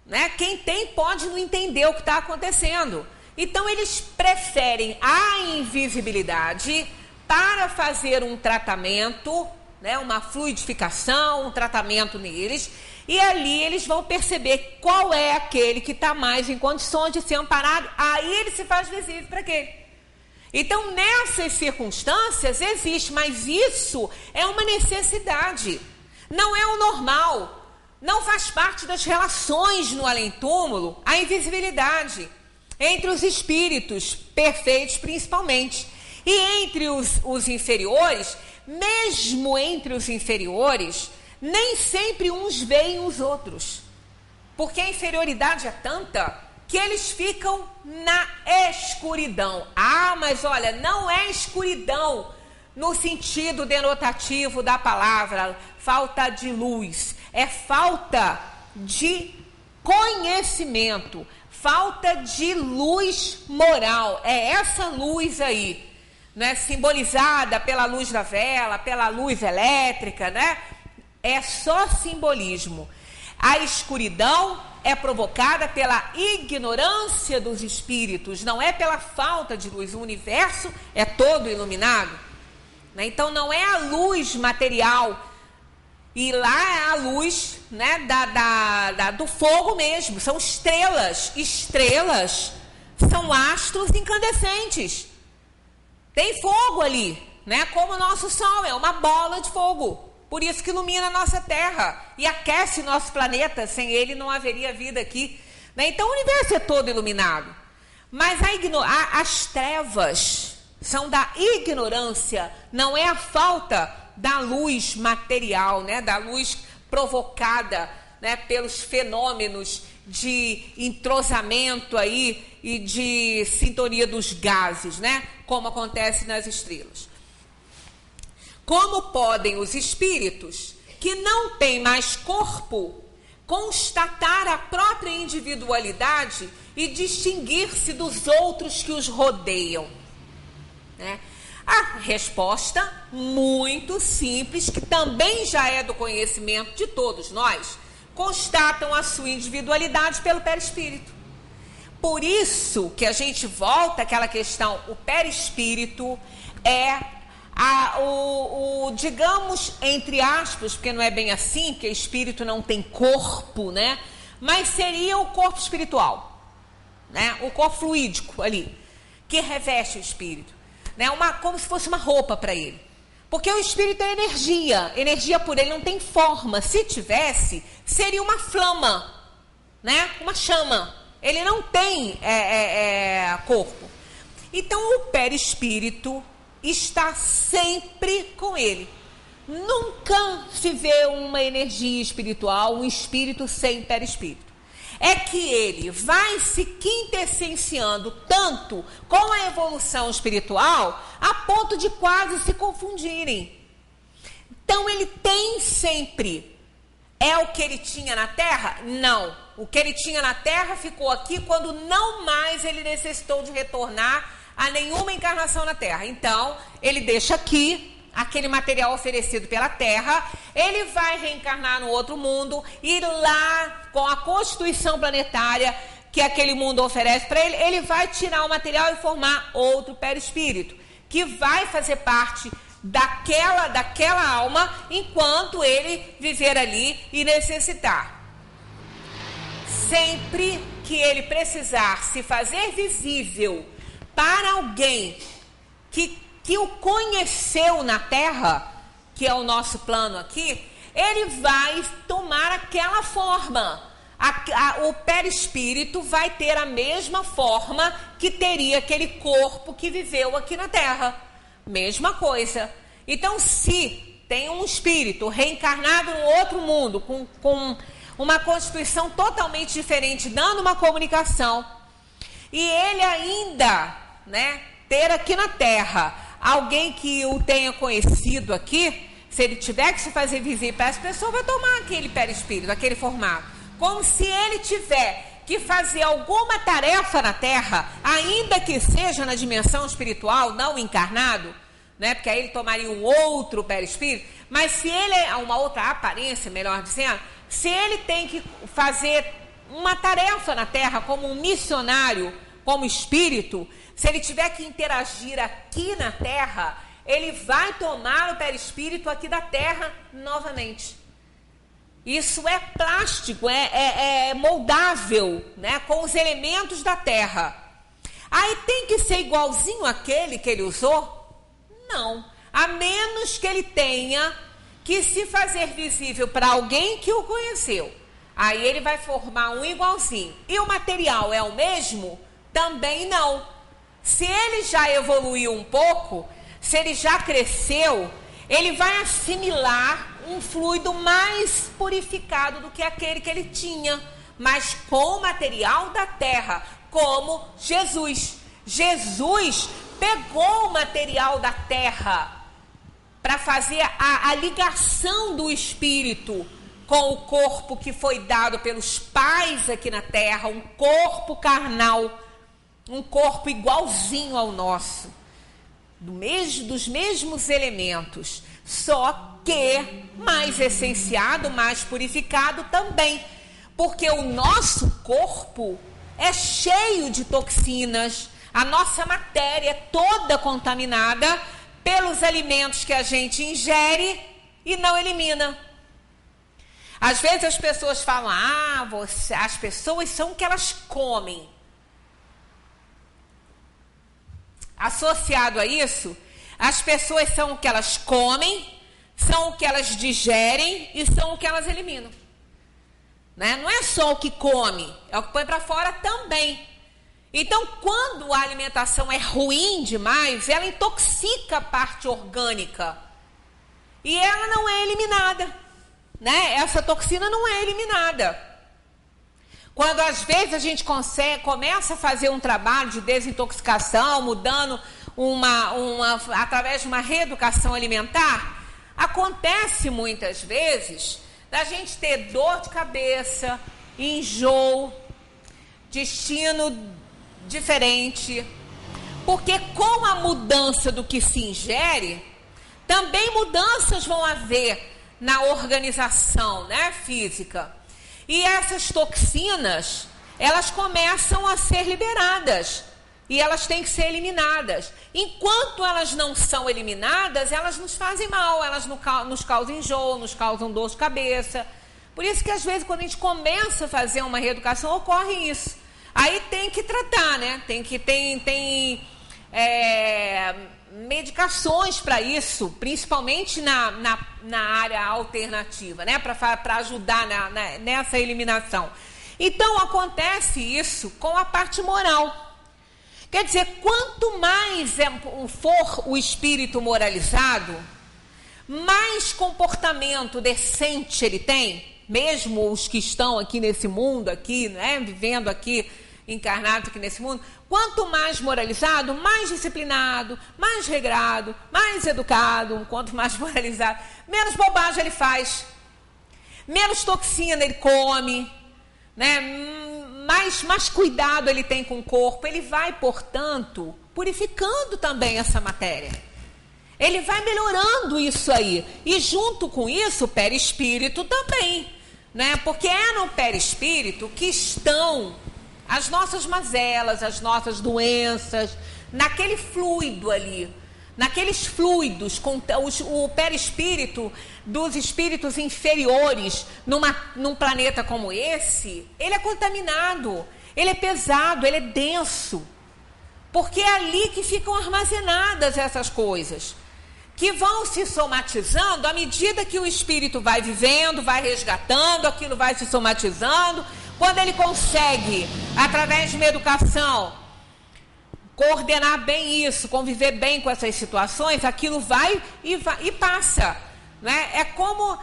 né? Quem tem pode não entender o que está acontecendo. Então eles preferem a invisibilidade para fazer um tratamento, né? Uma fluidificação, um tratamento neles, e ali eles vão perceber qual é aquele que está mais em condições de ser amparado, aí ele se faz visível para quê? Então, nessas circunstâncias existe, mas isso é uma necessidade, não é o normal, não faz parte das relações no além-túmulo, a invisibilidade entre os espíritos perfeitos principalmente, e entre os inferiores, mesmo entre os inferiores, nem sempre uns veem os outros, porque a inferioridade é tanta que eles ficam na escuridão. Ah, mas olha, não é escuridão no sentido denotativo da palavra, falta de luz, é falta de conhecimento, falta de luz moral, é essa luz aí, né, simbolizada pela luz da vela, pela luz elétrica, né? É só simbolismo. A escuridão é provocada pela ignorância dos espíritos, não é pela falta de luz. O universo é todo iluminado, né? Então não é a luz material, e lá é a luz, né, do fogo mesmo, são estrelas. Estrelas são astros incandescentes, tem fogo ali, né? Como o nosso Sol é uma bola de fogo. Por isso que ilumina a nossa Terra e aquece nosso planeta. Sem ele não haveria vida aqui, né? Então o universo é todo iluminado. Mas as trevas são da ignorância, não é a falta da luz material, né? Da luz provocada, né, pelos fenômenos de entrosamento aí e de sintonia dos gases, né? Como acontece nas estrelas. Como podem os espíritos, que não têm mais corpo, constatar a própria individualidade e distinguir-se dos outros que os rodeiam? Né? A resposta, muito simples, que também já é do conhecimento de todos nós, constatam a sua individualidade pelo perispírito. Por isso que a gente volta àquela questão, o perispírito é digamos, entre aspas, porque não é bem assim, porque espírito não tem corpo, né? Mas seria o corpo espiritual, né? O corpo fluídico ali, que reveste o espírito, né? Como se fosse uma roupa para ele. Porque o espírito é energia, energia por ele não tem forma. Se tivesse, seria uma flama, né? Uma chama. Ele não tem corpo. Então, o perispírito está sempre com ele. Nunca se vê uma energia espiritual, um espírito sem perispírito. É que ele vai se quintessenciando tanto com a evolução espiritual a ponto de quase se confundirem. Então ele tem sempre. É o que ele tinha na Terra? Não. O que ele tinha na Terra ficou aqui quando não mais ele necessitou de retornar a nenhuma encarnação na Terra. Então, ele deixa aqui aquele material oferecido pela Terra, ele vai reencarnar no outro mundo, e lá, com a constituição planetária que aquele mundo oferece para ele, ele vai tirar o material e formar outro perispírito, que vai fazer parte daquela alma enquanto ele viver ali e necessitar. sempre que ele precisar se fazer visível para alguém que o conheceu na Terra, que é o nosso plano aqui, ele vai tomar aquela forma. O perispírito vai ter a mesma forma que teria aquele corpo que viveu aqui na Terra. Mesma coisa. Então, se tem um espírito reencarnado no outro mundo, com uma constituição totalmente diferente, dando uma comunicação, e ele ainda, né, ter aqui na Terra alguém que o tenha conhecido aqui, se ele tiver que se fazer visível para essa pessoa, vai tomar aquele perispírito, aquele formato. Como se ele tiver que fazer alguma tarefa na Terra, ainda que seja na dimensão espiritual, não encarnado, né? Porque aí ele tomaria um outro perispírito, mas se ele é uma outra aparência, melhor dizendo, se ele tem que fazer uma tarefa na Terra como um missionário, como espírito, se ele tiver que interagir aqui na Terra, ele vai tomar o perispírito aqui da Terra novamente. Isso é plástico, é moldável, né, com os elementos da Terra. Aí tem que ser igualzinho àquele que ele usou? Não. A menos que ele tenha que se fazer visível para alguém que o conheceu. Aí ele vai formar um igualzinho. E o material é o mesmo? Também não. Se ele já evoluiu um pouco, se ele já cresceu, ele vai assimilar um fluido mais purificado do que aquele que ele tinha, mas com o material da Terra, como Jesus. Jesus pegou o material da Terra para fazer a ligação do espírito com o corpo que foi dado pelos pais aqui na Terra, um corpo carnal, um corpo igualzinho ao nosso, dos mesmos elementos, só que mais essenciado, mais purificado também, porque o nosso corpo é cheio de toxinas, a nossa matéria é toda contaminada pelos alimentos que a gente ingere e não elimina. Às vezes as pessoas falam, as pessoas são o que elas comem. Associado a isso, as pessoas são o que elas comem, são o que elas digerem e são o que elas eliminam. Né? Não é só o que come, é o que põe para fora também. Então, quando a alimentação é ruim demais, ela intoxica a parte orgânica e ela não é eliminada. Né? Essa toxina não é eliminada. Quando às vezes a gente começa a fazer um trabalho de desintoxicação, mudando através de uma reeducação alimentar, acontece muitas vezes da gente ter dor de cabeça, enjoo, destino diferente, porque com a mudança do que se ingere, também mudanças vão haver na organização, né, física. E essas toxinas, elas começam a ser liberadas e elas têm que ser eliminadas. Enquanto elas não são eliminadas, elas nos fazem mal, elas nos causam enjoo, nos causam dor de cabeça. Por isso que às vezes quando a gente começa a fazer uma reeducação, ocorre isso. Aí tem que tratar, né? Tem medicações para isso, principalmente na área alternativa, né? Para ajudar nessa eliminação. Então acontece isso com a parte moral. Quer dizer, quanto mais for o espírito moralizado, mais comportamento decente ele tem, mesmo os que estão aqui nesse mundo, aqui, né, vivendo aqui, encarnado aqui nesse mundo, quanto mais moralizado, mais disciplinado, mais regrado, mais educado, quanto mais moralizado, menos bobagem ele faz, menos toxina ele come, né, mais cuidado ele tem com o corpo, ele vai, portanto, purificando também essa matéria. Ele vai melhorando isso aí. E junto com isso, o perispírito também, né? Porque é no perispírito que estão as nossas mazelas, as nossas doenças, naquele fluido ali. naqueles fluidos, o perispírito dos espíritos inferiores num planeta como esse, ele é contaminado, ele é pesado, ele é denso. Porque é ali que ficam armazenadas essas coisas, que vão se somatizando à medida que o espírito vai vivendo, vai resgatando, aquilo vai se somatizando. Quando ele consegue, através de uma educação, coordenar bem isso, conviver bem com essas situações, aquilo vai e passa. Né? É como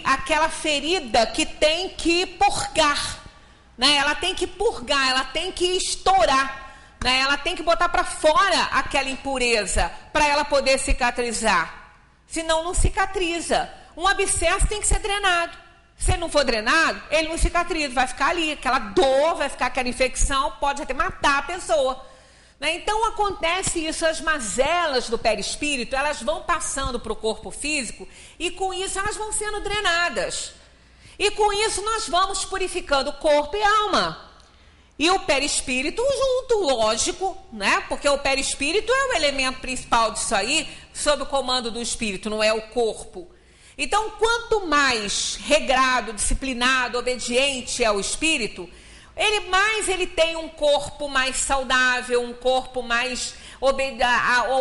aquela ferida que tem que purgar. Né? Ela tem que purgar, ela tem que estourar. Né? Ela tem que botar para fora aquela impureza para ela poder cicatrizar. Senão não cicatriza. Um abscesso tem que ser drenado. Se ele não for drenado, ele não cicatriza, vai ficar ali, aquela dor, vai ficar aquela infecção, pode até matar a pessoa. Né? Então acontece isso, as mazelas do perispírito, elas vão passando para o corpo físico e com isso elas vão sendo drenadas. E com isso nós vamos purificando corpo e alma. E o perispírito junto, lógico, né? Porque o perispírito é o elemento principal disso aí, sob o comando do espírito, não é o corpo. Então, quanto mais regrado, disciplinado, obediente é o espírito, mais ele tem um corpo mais saudável, um corpo mais... o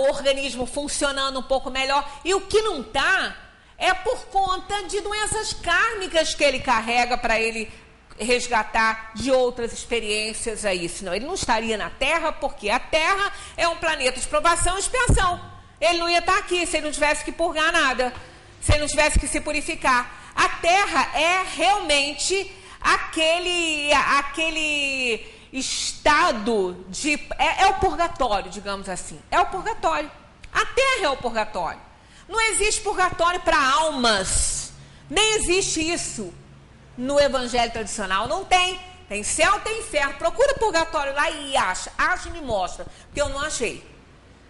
organismo funcionando um pouco melhor. E o que não está é por conta de doenças kármicas que ele carrega para ele resgatar de outras experiências aí. Senão ele não estaria na Terra, porque a Terra é um planeta de provação e expiação. Ele não ia estar aqui se ele não tivesse que purgar nada. Se ele não tivesse que se purificar. A Terra é realmente aquele estado de... É o purgatório, digamos assim. É o purgatório. A Terra é o purgatório. Não existe purgatório para almas. Nem existe isso no Evangelho tradicional. Não tem. Tem céu, tem inferno. Procura purgatório lá e acha. Acha e me mostra. Porque eu não achei.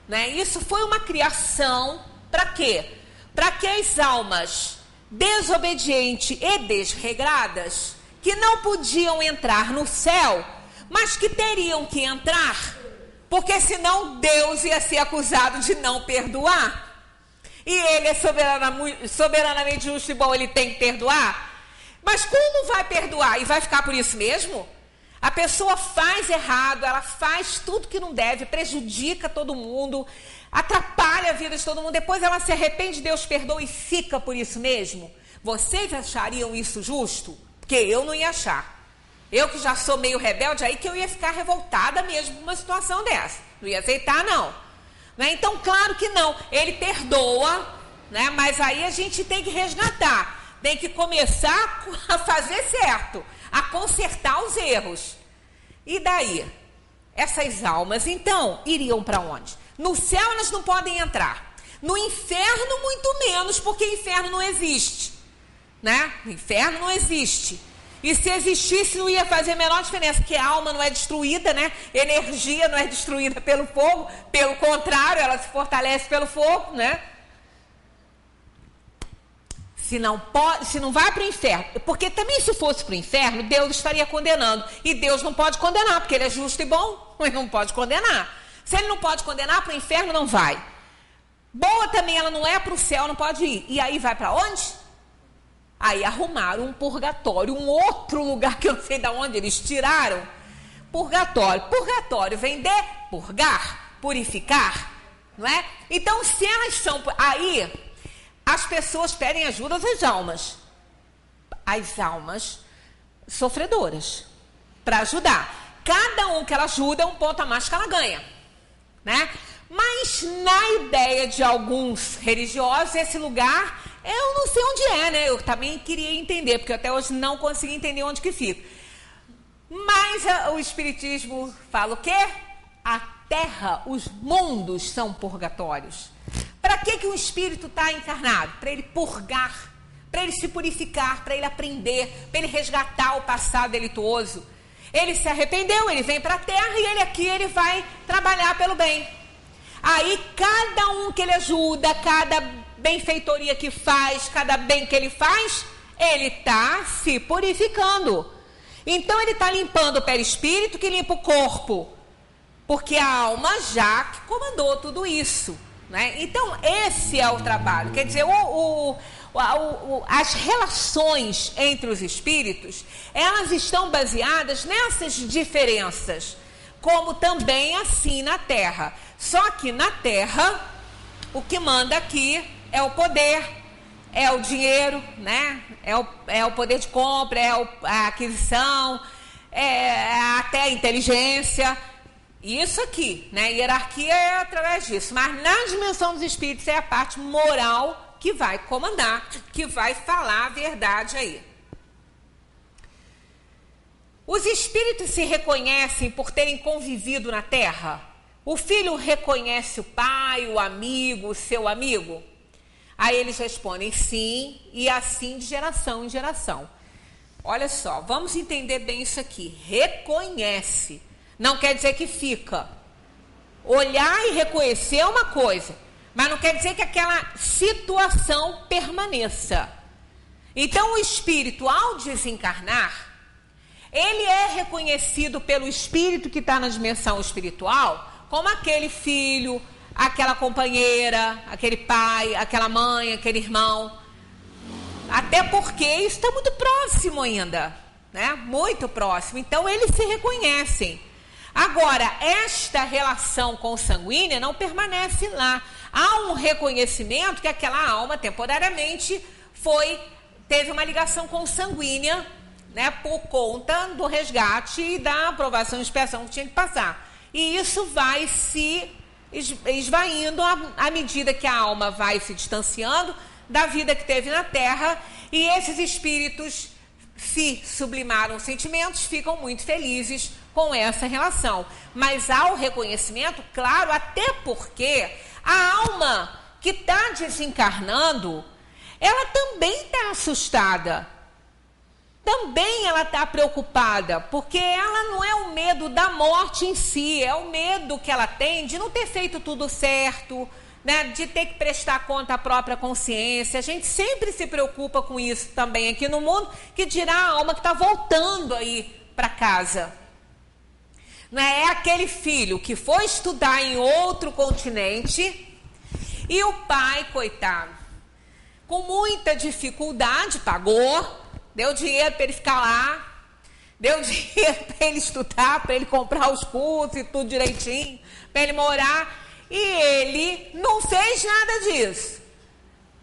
Né? Isso foi uma criação para quê? Para que as almas desobedientes e desregradas, que não podiam entrar no céu, mas que teriam que entrar, porque senão Deus ia ser acusado de não perdoar. E ele é soberanamente justo e bom, ele tem que perdoar. Mas como vai perdoar? E vai ficar por isso mesmo? A pessoa faz errado, ela faz tudo que não deve, prejudica todo mundo, atrapalha a vida de todo mundo, depois ela se arrepende, Deus perdoa e fica por isso mesmo? Vocês achariam isso justo? Porque eu não ia achar. Eu que já sou meio rebelde, aí que eu ia ficar revoltada mesmo com uma situação dessa. Não ia aceitar, não. Né? Então, claro que não. Ele perdoa, né? Mas aí a gente tem que resgatar. Tem que começar a fazer certo, a consertar os erros. E daí? Essas almas, então, iriam para onde? No céu elas não podem entrar. No inferno, muito menos, porque inferno não existe. Né? O inferno não existe. E se existisse, não ia fazer a menor diferença, porque a alma não é destruída, né? Energia não é destruída pelo fogo, pelo contrário, ela se fortalece pelo fogo, né? Se não vai para o inferno, porque também se fosse para o inferno, Deus estaria condenando. E Deus não pode condenar, porque ele é justo e bom, mas não pode condenar. Se ele não pode condenar, para o inferno não vai. Boa também, ela não é para o céu, não pode ir. E aí vai para onde? Aí arrumaram um purgatório, um outro lugar que eu não sei de onde eles tiraram. Purgatório. Purgatório vem de purgar, purificar, não é? Então, se elas são... Aí, as pessoas pedem ajuda às almas. As almas sofredoras. Para ajudar. Cada um que ela ajuda é um ponto a mais que ela ganha. Né? Mas, na ideia de alguns religiosos, esse lugar... Eu não sei onde é, né? Eu também queria entender, porque até hoje não consegui entender onde que fica. Mas o Espiritismo fala o quê? A Terra, os mundos são purgatórios. Para que o espírito está encarnado? Para ele purgar, para ele se purificar, para ele aprender, para ele resgatar o passado delituoso. Ele se arrependeu, ele vem para a Terra e ele vai trabalhar pelo bem. Aí cada um que ele ajuda, cada benfeitoria que faz, cada bem que ele faz, ele está se purificando. Então ele está limpando o perispírito que limpa o corpo, porque a alma já comandou tudo isso. né? Então, esse é o trabalho. Quer dizer, as relações entre os espíritos, elas estão baseadas nessas diferenças, como também assim na Terra. Só que na Terra, o que manda aqui é o poder, é o dinheiro, né? É o poder de compra, é a aquisição, até a inteligência. Isso aqui, né? Hierarquia é através disso. Mas na dimensão dos espíritos é a parte moral que vai comandar, que vai falar a verdade aí. Os espíritos se reconhecem por terem convivido na Terra? O filho reconhece o pai, o amigo, o seu amigo? Aí eles respondem sim, e assim de geração em geração. Olha só, vamos entender bem isso aqui. Reconhece. Não quer dizer que fica. Olhar e reconhecer é uma coisa, mas não quer dizer que aquela situação permaneça. Então o espírito, ao desencarnar, ele é reconhecido pelo espírito que está na dimensão espiritual como aquele filho, aquela companheira, aquele pai, aquela mãe, aquele irmão. Até porque isso está muito próximo ainda, né? Muito próximo. Então eles se reconhecem. Agora, esta relação consanguínea não permanece lá. Há um reconhecimento que aquela alma temporariamente teve uma ligação consanguínea, né, por conta do resgate e da aprovação e expiação que tinha que passar. E isso vai se esvaindo à medida que a alma vai se distanciando da vida que teve na Terra, e esses espíritos, se sublimaram sentimentos, ficam muito felizes com essa relação. Mas há o reconhecimento, claro, até porque a alma que está desencarnando, ela também está assustada. Também ela está preocupada, porque ela não é o medo da morte em si, é o medo que ela tem de não ter feito tudo certo, né, de ter que prestar conta à própria consciência. A gente sempre se preocupa com isso também aqui no mundo, que dirá a alma que está voltando aí para casa. Né? É aquele filho que foi estudar em outro continente e o pai, coitado, com muita dificuldade, pagou, deu dinheiro para ele ficar lá, deu dinheiro para ele estudar, para ele comprar os cursos e tudo direitinho, para ele morar, e ele não fez nada disso.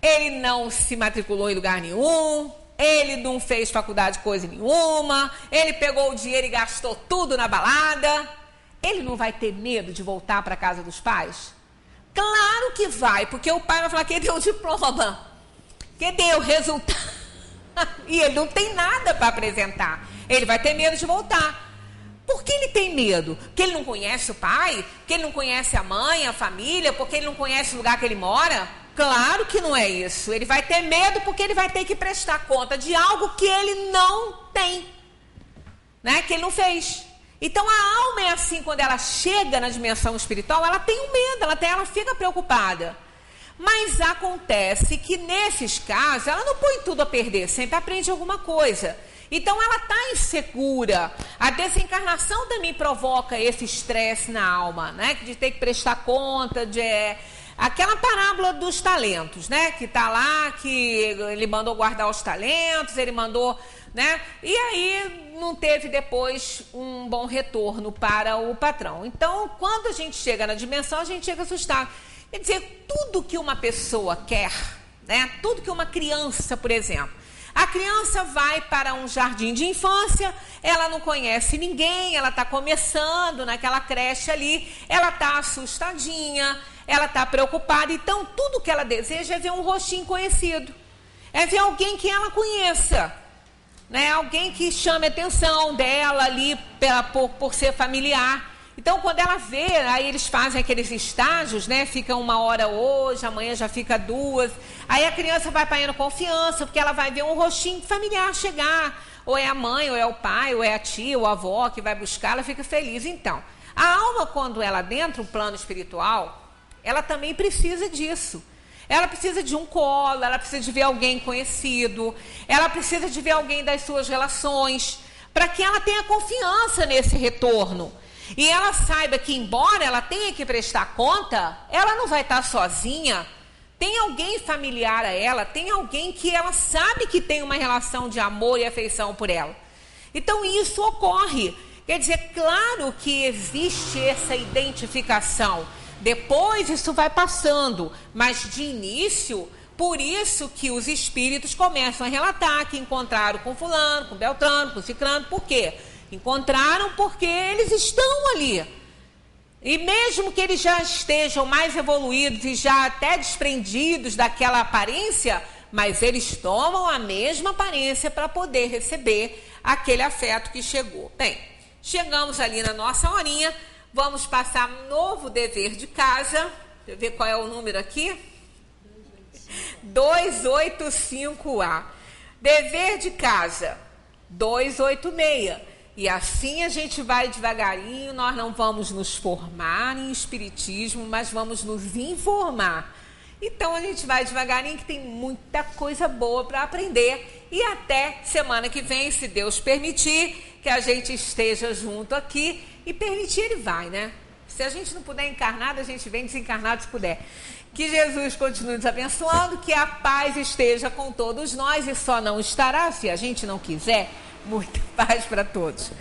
Ele não se matriculou em lugar nenhum, ele não fez faculdade coisa nenhuma, ele pegou o dinheiro e gastou tudo na balada. Ele não vai ter medo de voltar para a casa dos pais? Claro que vai, porque o pai vai falar que ele deu o diploma, que deu resultado. E ele não tem nada para apresentar. Ele vai ter medo de voltar. Por que ele tem medo? Porque ele não conhece o pai? Porque ele não conhece a mãe, a família? Porque ele não conhece o lugar que ele mora? Claro que não é isso. Ele vai ter medo porque ele vai ter que prestar conta de algo que ele não tem, né? Que ele não fez. Então a alma é assim, quando ela chega na dimensão espiritual, ela tem um medo, ela fica preocupada. Mas acontece que nesses casos, ela não põe tudo a perder, sempre aprende alguma coisa. Então ela está insegura. A desencarnação também provoca esse estresse na alma, né? De ter que prestar conta, aquela parábola dos talentos, né? Que está lá, que ele mandou guardar os talentos, ele mandou, né? E aí não teve depois um bom retorno para o patrão. Então, quando a gente chega na dimensão, a gente chega assustado. Quer dizer, tudo que uma pessoa quer, né? Tudo que uma criança, por exemplo, a criança vai para um jardim de infância, ela não conhece ninguém, ela está começando naquela creche ali, ela está assustadinha, ela está preocupada, então tudo que ela deseja é ver um rostinho conhecido, é ver alguém que ela conheça, né? Alguém que chame a atenção dela ali por ser familiar. Então, quando ela vê, aí eles fazem aqueles estágios, né? Fica 1 hora hoje, amanhã já fica 2. Aí a criança vai ganhando confiança, porque ela vai ver um rostinho familiar chegar. Ou é a mãe, ou é o pai, ou é a tia, ou a avó que vai buscar, ela fica feliz. Então, a alma, quando ela adentra um plano espiritual, ela também precisa disso. Ela precisa de um colo, ela precisa de ver alguém conhecido, ela precisa de ver alguém das suas relações, para que ela tenha confiança nesse retorno. E ela saiba que, embora ela tenha que prestar conta, ela não vai estar sozinha. Tem alguém familiar a ela, tem alguém que ela sabe que tem uma relação de amor e afeição por ela. Então isso ocorre. Quer dizer, claro que existe essa identificação. Depois isso vai passando, mas de início, por isso que os espíritos começam a relatar que encontraram com fulano, com beltrano, com ciclano. Por quê? Encontraram porque eles estão ali. E mesmo que eles já estejam mais evoluídos e já até desprendidos daquela aparência, mas eles tomam a mesma aparência para poder receber aquele afeto que chegou. Bem, chegamos ali na nossa horinha, vamos passar novo dever de casa. Deixa eu ver qual é o número aqui. 285A. Dever de casa, 286. E assim a gente vai devagarinho, nós não vamos nos formar em espiritismo, mas vamos nos informar. Então a gente vai devagarinho, que tem muita coisa boa para aprender. E até semana que vem, se Deus permitir, que a gente esteja junto aqui. E permitir, ele vai, né? Se a gente não puder encarnado, a gente vem desencarnado se puder. Que Jesus continue nos abençoando, que a paz esteja com todos nós e só não estará, se a gente não quiser. Muita paz para todos.